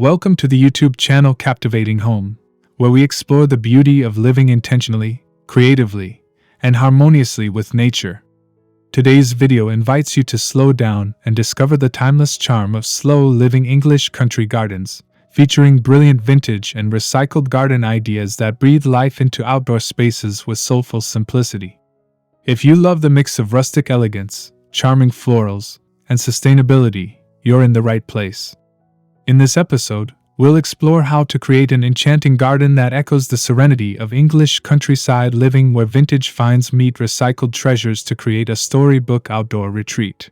Welcome to the YouTube channel Captivating Home, where we explore the beauty of living intentionally, creatively, and harmoniously with nature. Today's video invites you to slow down and discover the timeless charm of slow-living English country gardens, featuring brilliant vintage and recycled garden ideas that breathe life into outdoor spaces with soulful simplicity. If you love the mix of rustic elegance, charming florals, and sustainability, you're in the right place. In this episode, we'll explore how to create an enchanting garden that echoes the serenity of English countryside living, where vintage finds meet recycled treasures to create a storybook outdoor retreat.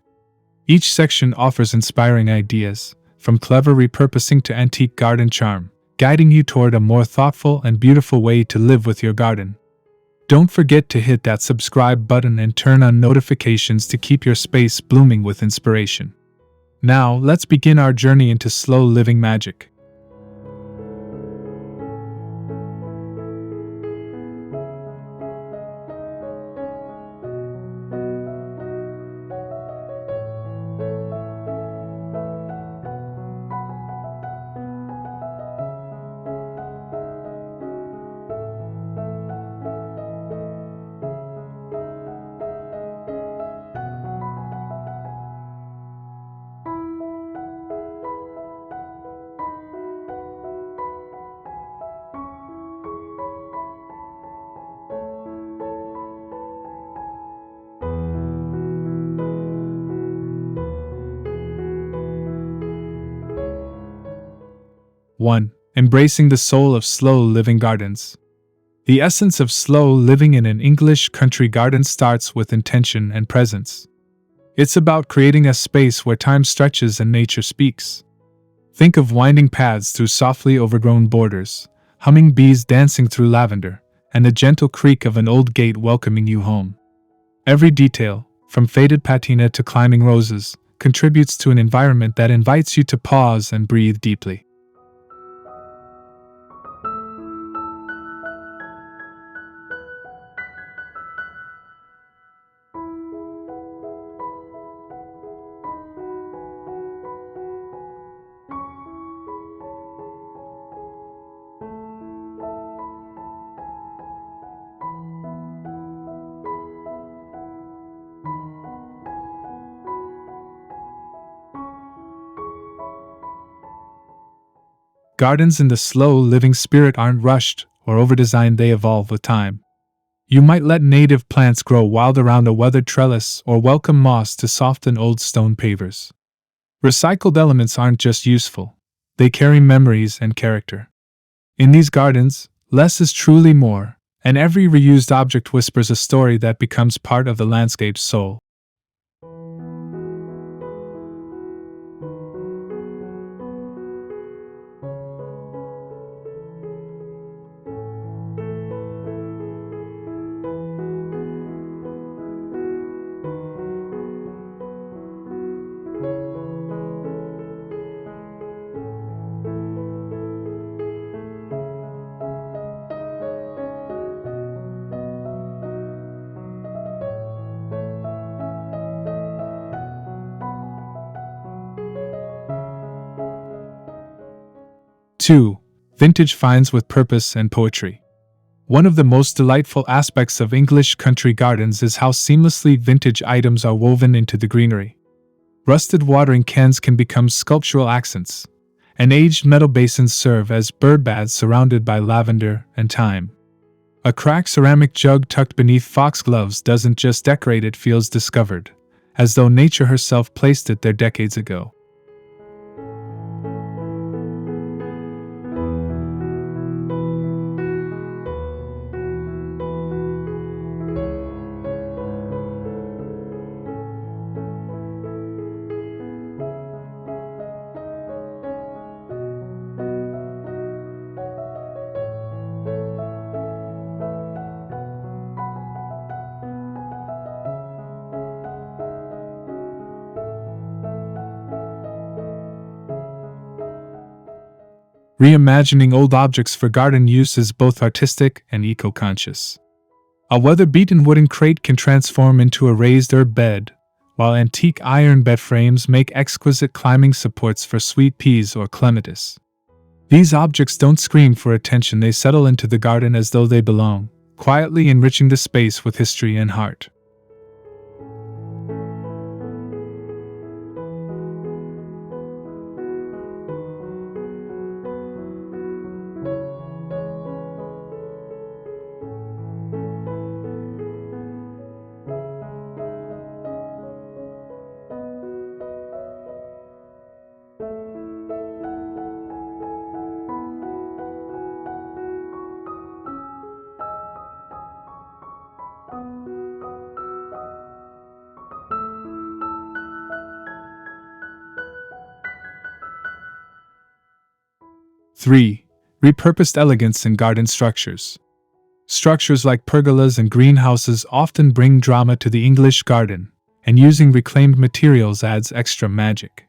Each section offers inspiring ideas, from clever repurposing to antique garden charm, guiding you toward a more thoughtful and beautiful way to live with your garden. Don't forget to hit that subscribe button and turn on notifications to keep your space blooming with inspiration. Now, let's begin our journey into slow living magic. One, embracing the soul of slow living gardens. The essence of slow living in an English country garden starts with intention and presence. It's about creating a space where time stretches and nature speaks. Think of winding paths through softly overgrown borders, humming bees dancing through lavender, and the gentle creak of an old gate welcoming you home. Every detail, from faded patina to climbing roses, contributes to an environment that invites you to pause and breathe deeply. Gardens in the slow-living spirit aren't rushed or over-designed, they evolve with time. You might let native plants grow wild around a weathered trellis or welcome moss to soften old stone pavers. Recycled elements aren't just useful, they carry memories and character. In these gardens, less is truly more, and every reused object whispers a story that becomes part of the landscape's soul. Two, vintage finds with purpose and poetry. One of the most delightful aspects of English country gardens is how seamlessly vintage items are woven into the greenery. Rusted watering cans can become sculptural accents, and aged metal basins serve as bird baths surrounded by lavender and thyme. A cracked ceramic jug tucked beneath foxgloves doesn't just decorate, it feels discovered, as though nature herself placed it there decades ago. Reimagining old objects for garden use is both artistic and eco-conscious. A weather-beaten wooden crate can transform into a raised herb bed, while antique iron bed frames make exquisite climbing supports for sweet peas or clematis. These objects don't scream for attention, they settle into the garden as though they belong, quietly enriching the space with history and heart. Three, repurposed elegance in garden structures. Structures like pergolas and greenhouses often bring drama to the English garden, and using reclaimed materials adds extra magic.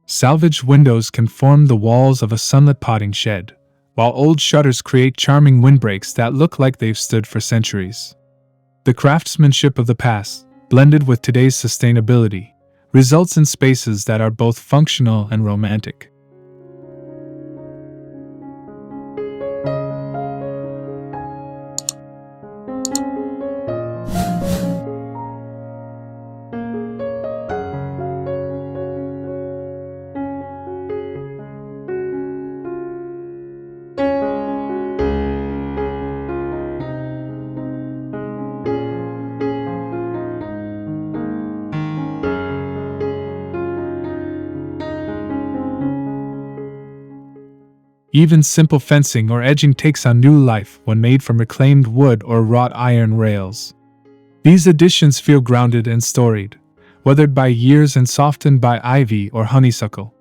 Salvaged windows can form the walls of a sunlit potting shed, while old shutters create charming windbreaks that look like they've stood for centuries. The craftsmanship of the past, blended with today's sustainability, results in spaces that are both functional and romantic. Even simple fencing or edging takes on new life when made from reclaimed wood or wrought iron rails. These additions feel grounded and storied, weathered by years and softened by ivy or honeysuckle.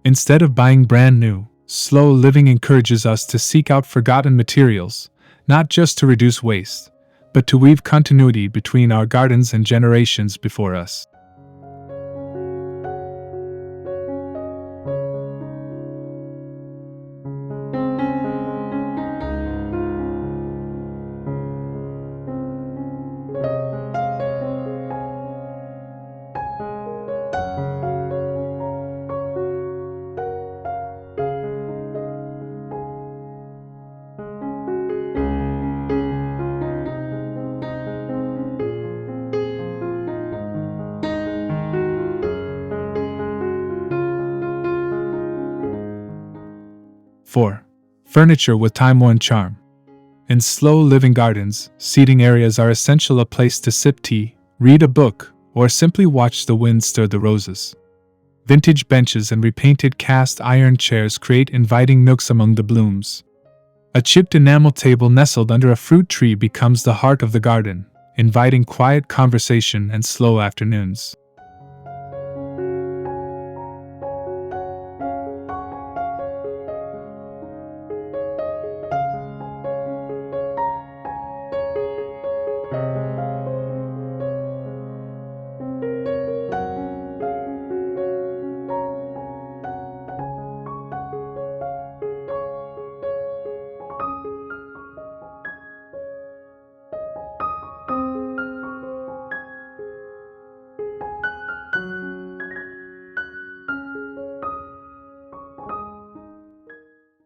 Instead of buying brand new, slow living encourages us to seek out forgotten materials, not just to reduce waste, but to weave continuity between our gardens and generations before us. Four, furniture with Timeworn Charm. In slow living gardens, seating areas are essential, a place to sip tea, read a book, or simply watch the wind stir the roses. Vintage benches and repainted cast iron chairs create inviting nooks among the blooms. A chipped enamel table nestled under a fruit tree becomes the heart of the garden, inviting quiet conversation and slow afternoons.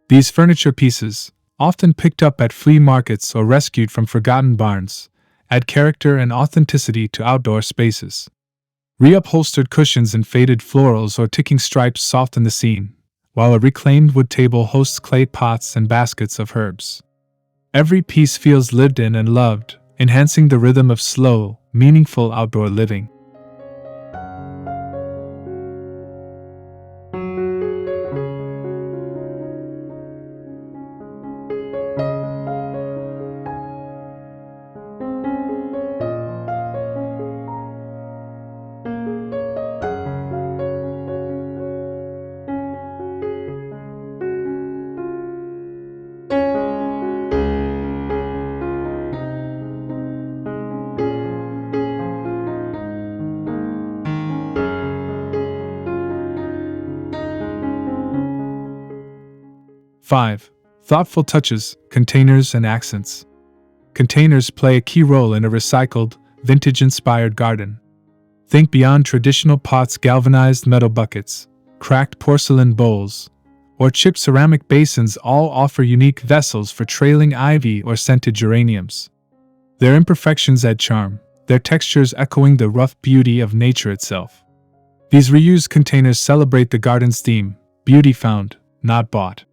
These furniture pieces, often picked up at flea markets or rescued from forgotten barns, add character and authenticity to outdoor spaces. Reupholstered cushions and faded florals or ticking stripes soften the scene, while a reclaimed wood table hosts clay pots and baskets of herbs. Every piece feels lived in and loved, enhancing the rhythm of slow, meaningful outdoor living. Five, thoughtful touches, containers and accents. Containers play a key role in a recycled, vintage-inspired garden. Think beyond traditional pots, galvanized metal buckets, cracked porcelain bowls, or chipped ceramic basins all offer unique vessels for trailing ivy or scented geraniums. Their imperfections add charm, their textures echoing the rough beauty of nature itself. These reused containers celebrate the garden's theme: beauty found, not bought.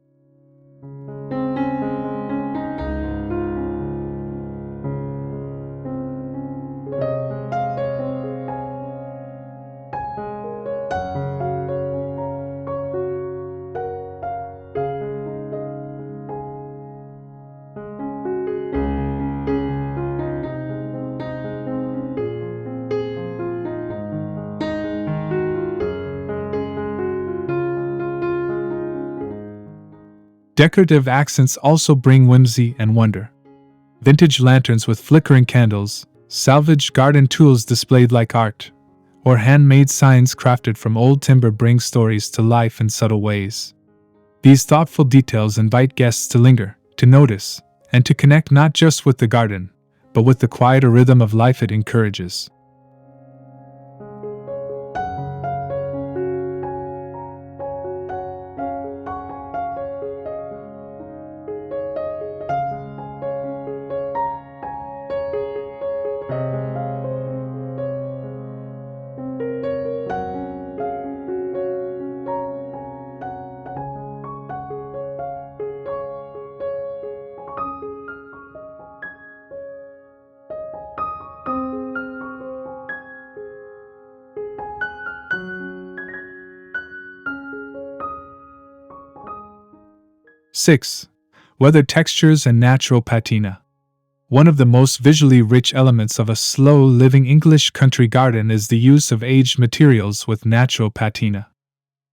Decorative accents also bring whimsy and wonder. Vintage lanterns with flickering candles, salvaged garden tools displayed like art, or handmade signs crafted from old timber bring stories to life in subtle ways. These thoughtful details invite guests to linger, to notice, and to connect not just with the garden, but with the quieter rhythm of life it encourages. Six. Weathered textures and natural patina. One of the most visually rich elements of a slow-living English country garden is the use of aged materials with natural patina.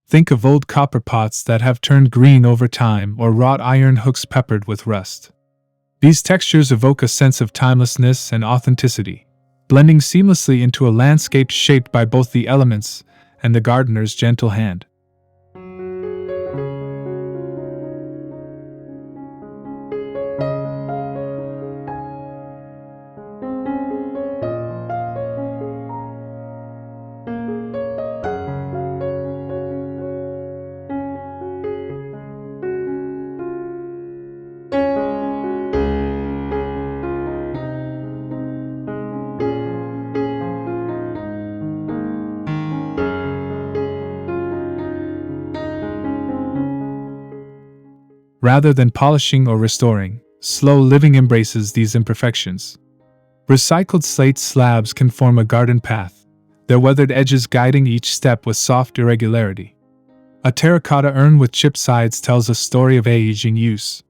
Think of old copper pots that have turned green over time or wrought iron hooks peppered with rust. These textures evoke a sense of timelessness and authenticity, blending seamlessly into a landscape shaped by both the elements and the gardener's gentle hand. Rather than polishing or restoring, slow living embraces these imperfections. Recycled slate slabs can form a garden path, their weathered edges guiding each step with soft irregularity. A terracotta urn with chipped sides tells a story of aging use.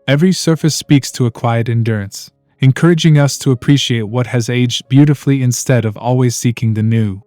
Every surface speaks to a quiet endurance, encouraging us to appreciate what has aged beautifully instead of always seeking the new.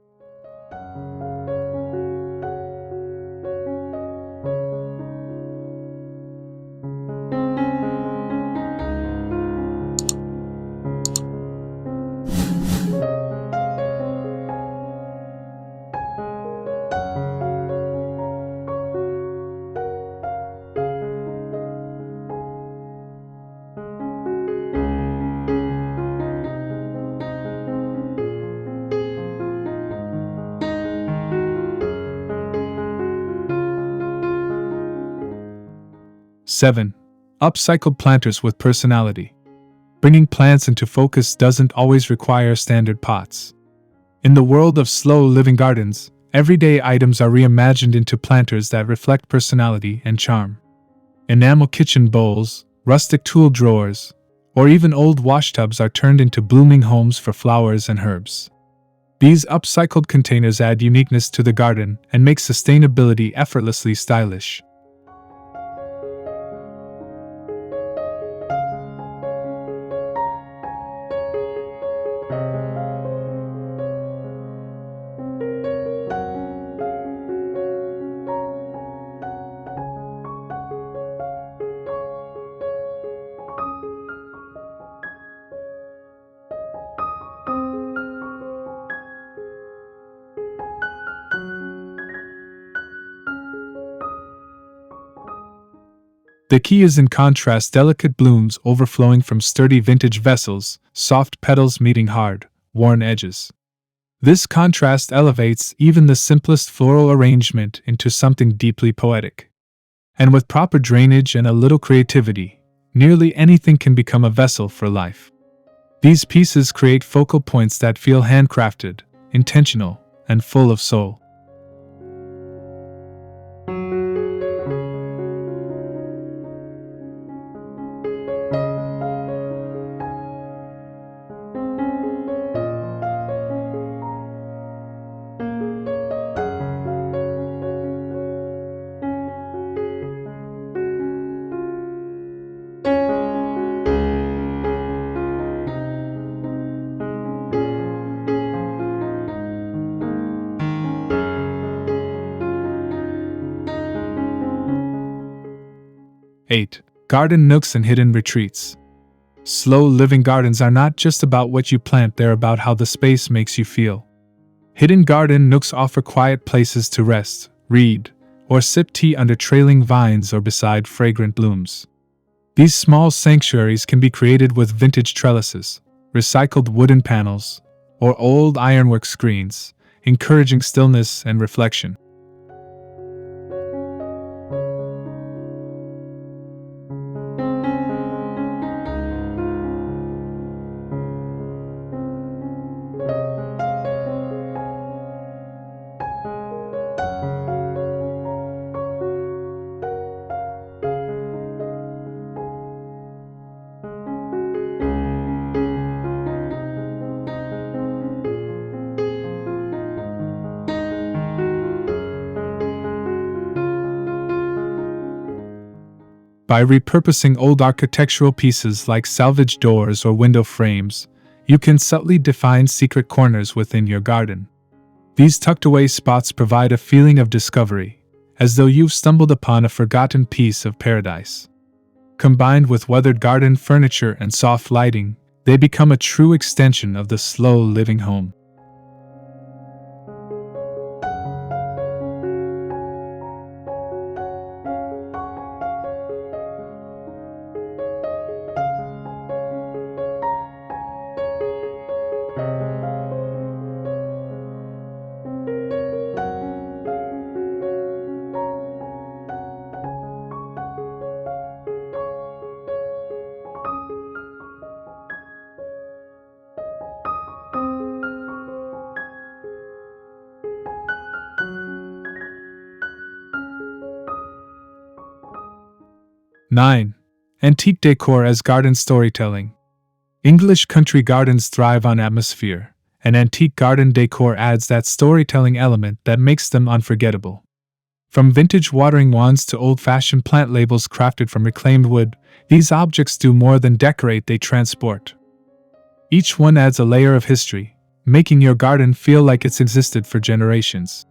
Seven. Upcycled planters with personality. Bringing plants into focus doesn't always require standard pots. In the world of slow-living gardens, everyday items are reimagined into planters that reflect personality and charm. Enamel kitchen bowls, rustic tool drawers, or even old washtubs are turned into blooming homes for flowers and herbs. These upcycled containers add uniqueness to the garden and make sustainability effortlessly stylish. The key is in contrast: delicate blooms overflowing from sturdy vintage vessels, soft petals meeting hard, worn edges. This contrast elevates even the simplest floral arrangement into something deeply poetic. And with proper drainage and a little creativity, nearly anything can become a vessel for life. These pieces create focal points that feel handcrafted, intentional, and full of soul. Eight. Garden nooks and hidden retreats. Slow living gardens are not just about what you plant, they're about how the space makes you feel. Hidden garden nooks offer quiet places to rest, read, or sip tea under trailing vines or beside fragrant blooms. These small sanctuaries can be created with vintage trellises, recycled wooden panels, or old ironwork screens, encouraging stillness and reflection. By repurposing old architectural pieces like salvaged doors or window frames, you can subtly define secret corners within your garden. These tucked-away spots provide a feeling of discovery, as though you've stumbled upon a forgotten piece of paradise. Combined with weathered garden furniture and soft lighting, they become a true extension of the slow living home. Nine. Antique decor as garden storytelling. English country gardens thrive on atmosphere, and antique garden decor adds that storytelling element that makes them unforgettable. From vintage watering wands to old-fashioned plant labels crafted from reclaimed wood, these objects do more than decorate, they transport. Each one adds a layer of history, making your garden feel like it's existed for generations.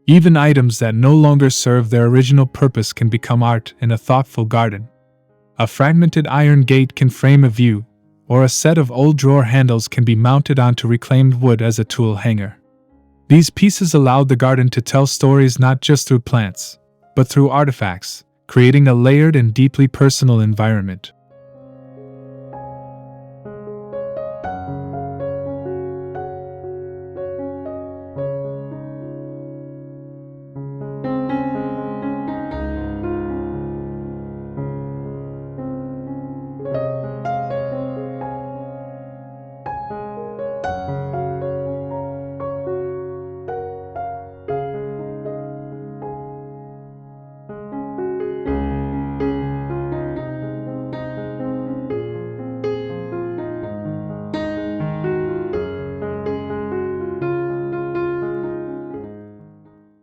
Even items that no longer serve their original purpose can become art in a thoughtful garden. A fragmented iron gate can frame a view, or a set of old drawer handles can be mounted onto reclaimed wood as a tool hanger. These pieces allow the garden to tell stories not just through plants, but through artifacts, creating a layered and deeply personal environment.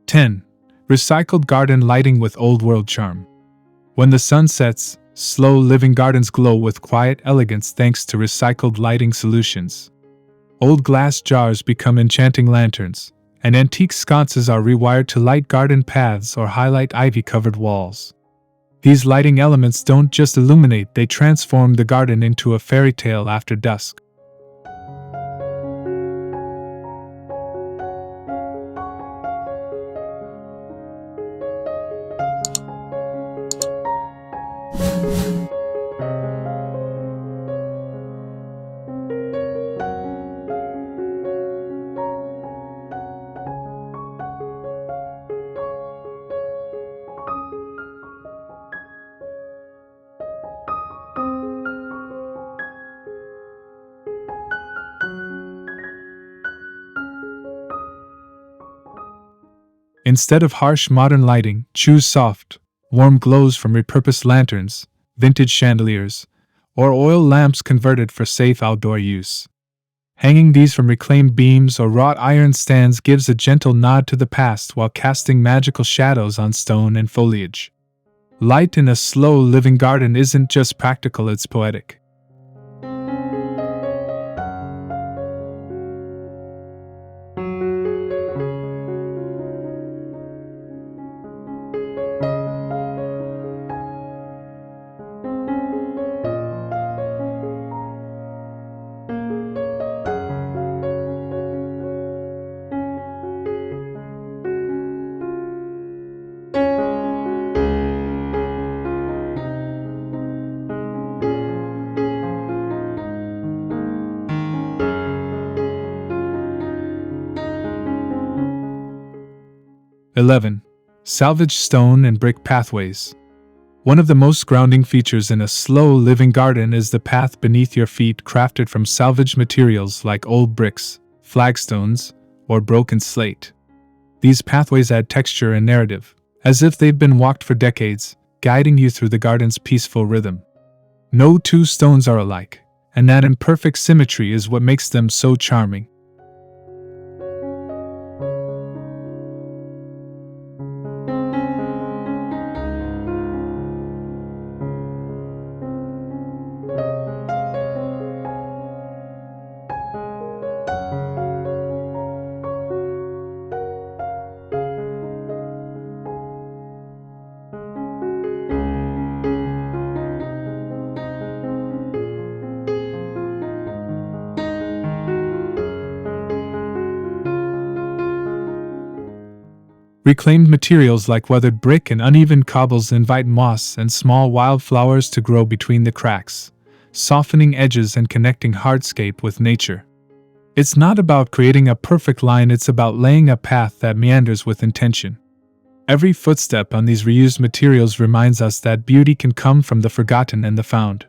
Ten. Recycled garden lighting with old-world charm. When the sun sets, slow living gardens glow with quiet elegance thanks to recycled lighting solutions. Old glass jars become enchanting lanterns, and antique sconces are rewired to light garden paths or highlight ivy-covered walls. These lighting elements don't just illuminate, they transform the garden into a fairy tale after dusk. Instead of harsh modern lighting, choose soft, warm glows from repurposed lanterns, vintage chandeliers, or oil lamps converted for safe outdoor use. Hanging these from reclaimed beams or wrought iron stands gives a gentle nod to the past while casting magical shadows on stone and foliage. Light in a slow living garden isn't just practical, it's poetic. (11) Salvaged stone and brick pathways. One of the most grounding features in a slow living garden is the path beneath your feet, crafted from salvaged materials like old bricks, flagstones, or broken slate. These pathways add texture and narrative, as if they've been walked for decades, guiding you through the garden's peaceful rhythm. No two stones are alike, and that imperfect symmetry is what makes them so charming. Reclaimed materials like weathered brick and uneven cobbles invite moss and small wildflowers to grow between the cracks, softening edges and connecting hardscape with nature. It's not about creating a perfect line, it's about laying a path that meanders with intention. Every footstep on these reused materials reminds us that beauty can come from the forgotten and the found.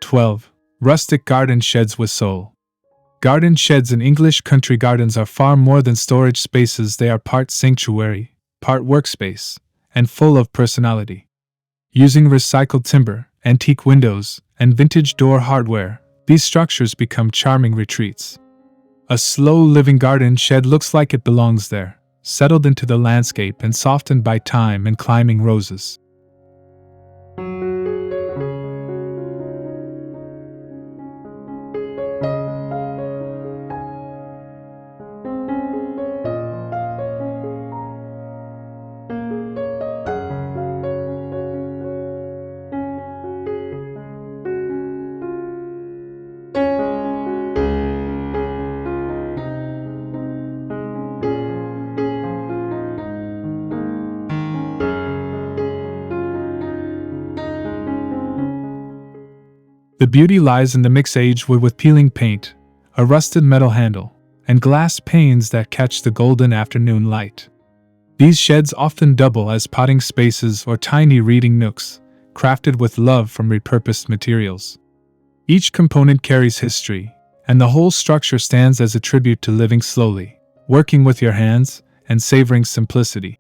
(12) Rustic garden sheds with soul. Garden sheds in English country gardens are far more than storage spaces. They are part sanctuary, part workspace, and full of personality. Using recycled timber, antique windows, and vintage door hardware, these structures become charming retreats. A slow living garden shed looks like it belongs there, settled into the landscape and softened by time and climbing roses. The beauty lies in the mix-aged wood with peeling paint, a rusted metal handle, and glass panes that catch the golden afternoon light. These sheds often double as potting spaces or tiny reading nooks, crafted with love from repurposed materials. Each component carries history, and the whole structure stands as a tribute to living slowly, working with your hands, and savoring simplicity.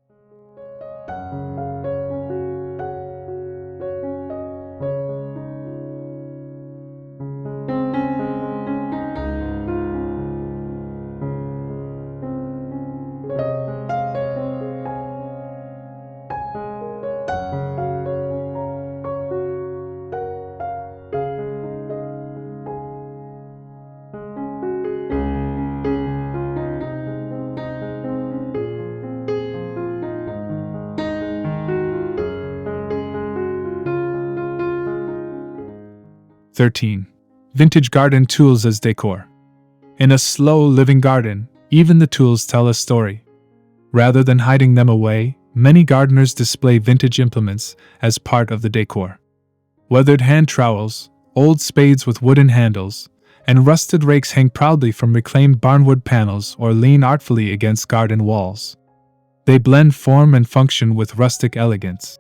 (13) Vintage garden tools as decor. In a slow living garden, even the tools tell a story. Rather than hiding them away, many gardeners display vintage implements as part of the decor. Weathered hand trowels, old spades with wooden handles, and rusted rakes hang proudly from reclaimed barnwood panels or lean artfully against garden walls. They blend form and function with rustic elegance.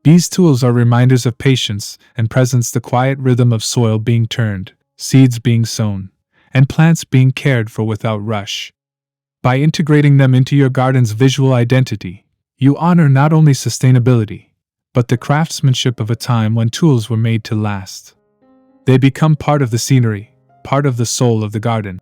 These tools are reminders of patience and presence, the quiet rhythm of soil being turned, seeds being sown, and plants being cared for without rush. By integrating them into your garden's visual identity, you honor not only sustainability, but the craftsmanship of a time when tools were made to last. They become part of the scenery, part of the soul of the garden.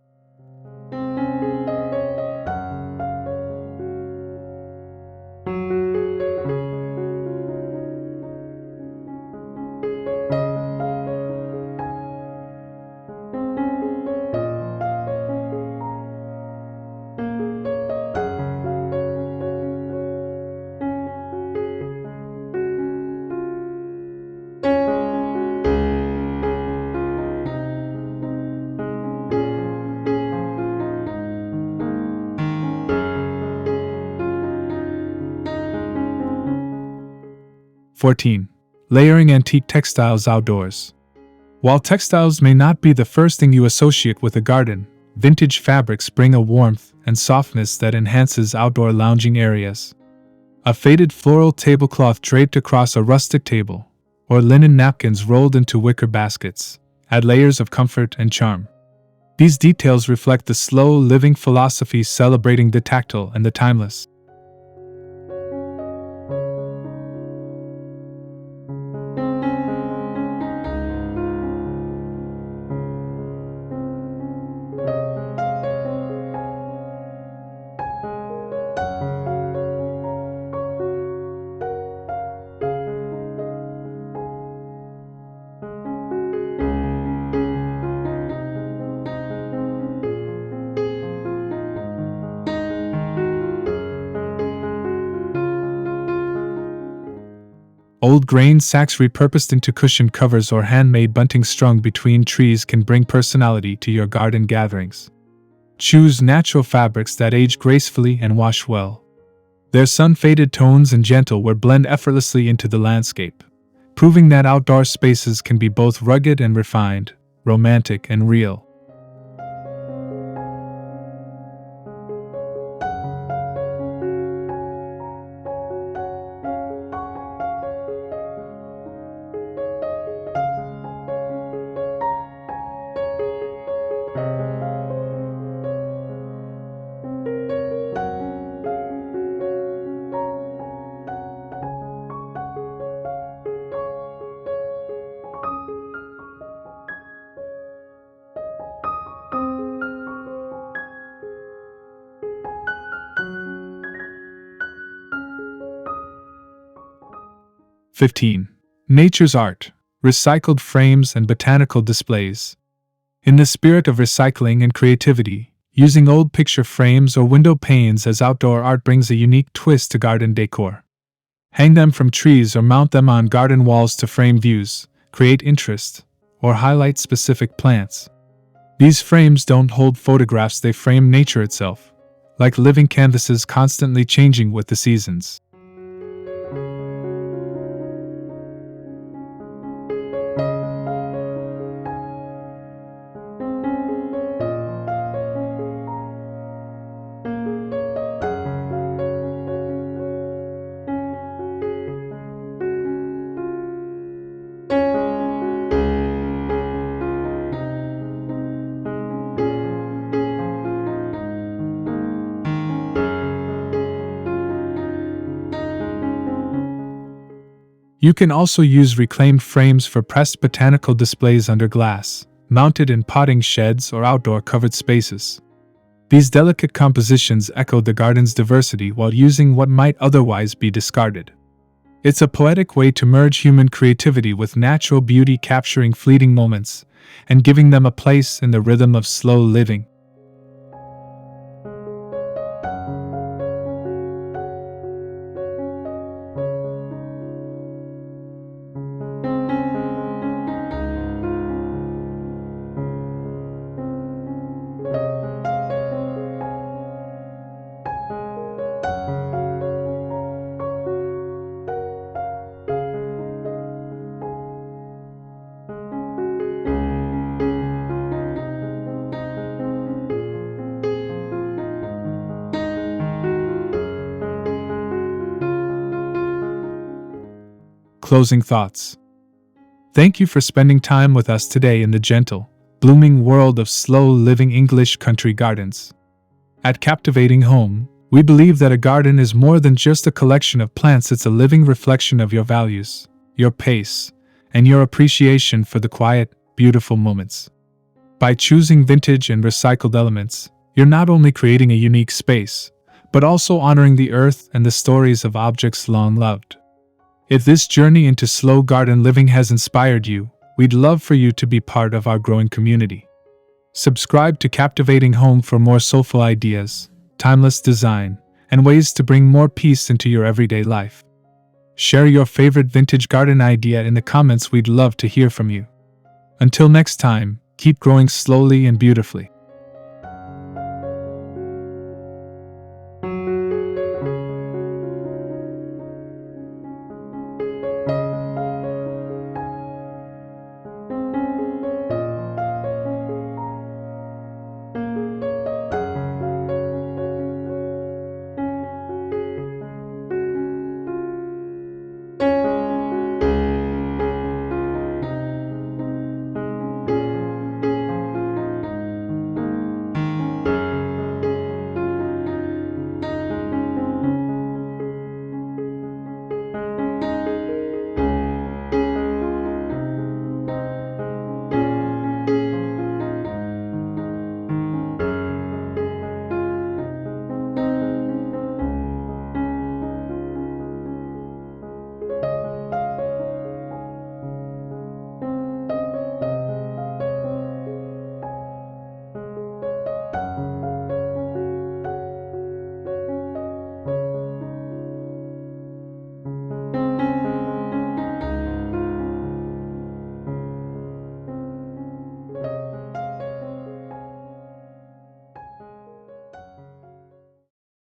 (14) Layering antique textiles outdoors. While textiles may not be the first thing you associate with a garden, vintage fabrics bring a warmth and softness that enhances outdoor lounging areas. A faded floral tablecloth draped across a rustic table, or linen napkins rolled into wicker baskets, add layers of comfort and charm. These details reflect the slow living philosophy celebrating the tactile and the timeless. Old grain sacks repurposed into cushioned covers or handmade bunting strung between trees can bring personality to your garden gatherings. Choose natural fabrics that age gracefully and wash well. Their sun-faded tones and gentle wear blend effortlessly into the landscape, proving that outdoor spaces can be both rugged and refined, romantic and real. (15) Nature's art, recycled frames and botanical displays. In the spirit of recycling and creativity, Using old picture frames or window panes as outdoor art brings a unique twist to garden decor. Hang them from trees or mount them on garden walls to frame views, create interest, or highlight specific plants. These frames don't hold photographs, they frame nature itself, like living canvases constantly changing with the seasons. You can also use reclaimed frames for pressed botanical displays under glass, mounted in potting sheds or outdoor covered spaces. These delicate compositions echo the garden's diversity while using what might otherwise be discarded. It's a poetic way to merge human creativity with natural beauty, capturing fleeting moments and giving them a place in the rhythm of slow living. Closing thoughts. Thank you for spending time with us today in the gentle, blooming world of slow-living English country gardens. At Captivating Home, we believe that a garden is more than just a collection of plants, it's a living reflection of your values, your pace, and your appreciation for the quiet, beautiful moments. By choosing vintage and recycled elements, you're not only creating a unique space, but also honoring the earth and the stories of objects long loved. If this journey into slow garden living has inspired you, we'd love for you to be part of our growing community. Subscribe to Captivating Home for more soulful ideas, timeless design, and ways to bring more peace into your everyday life. Share your favorite vintage garden idea in the comments, we'd love to hear from you. Until next time, keep growing slowly and beautifully.